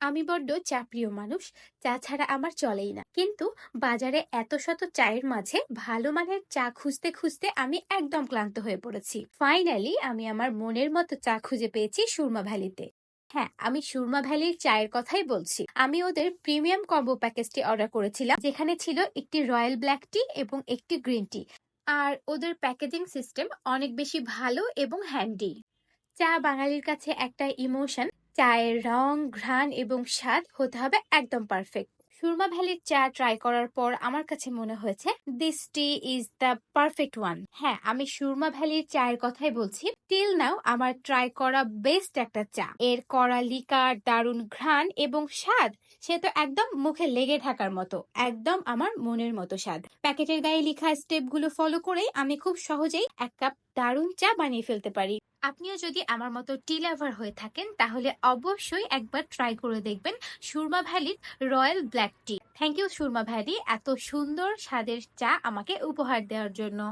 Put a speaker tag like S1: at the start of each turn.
S1: আমি বড্ড চা প্রিয় মানুষ। চা ছাড়া আমার চলেই না। কিন্তু বাজারে এত শত চায়ের মাঝে ভালো মানের চা খুঁজতে খুঁজতে আমি একদম ক্লান্ত হয়ে পড়েছি। ফাইনালি আমি আমার মনের মতো চা খুঁজে পেয়েছি সুরমা ভ্যালিতে। হ্যাঁ, আমি সুরমা ভ্যালির চায়ের কথাই বলছি। আমি ওদের প্রিমিয়াম কম্বো প্যাকেজটি অর্ডার করেছিলাম, যেখানে ছিল একটি রয়্যাল ব্ল্যাক টি এবং একটি গ্রিন টি। আর ওদের প্যাকেজিং সিস্টেম অনেক বেশি ভালো এবং হ্যান্ডি। চা বাঙালির কাছে একটা ইমোশন। চায়ের রং, ঘ্রাণ এবং স্বাদ হতে হবে একদম পারফেক্ট। সুরমা ভ্যালির চা ট্রাই করার পর আমার কাছে মনে হয়েছে this T is the perfect one. হ্যাঁ, আমি সুরমা ভ্যালির চায়ের কথাই বলছি। টিল নাও আমার ট্রাই করা বেস্ট একটা চা। এর কড়া লিকার, দারুণ ঘ্রাণ এবং স্বাদ, সে তো একদম মুখে লেগে থাকার মতো। একদম আমার মনের মতো স্বাদ। প্যাকেটের গায়ে লেখা স্টেপগুলো ফলো করেই আমি খুব সহজেই এক কাপ দারুণ চা বানিয়ে ফেলতে পারি। আপনিও যদি আমার মতো টি লাভার হয়ে থাকেন, তাহলে অবশ্যই একবার ট্রাই করে দেখবেন সুরমা ভ্যালির royal black tea. Thank you Surma valley, এত সুন্দর স্বাদের চা আমাকে উপহার দেওয়ার জন্য।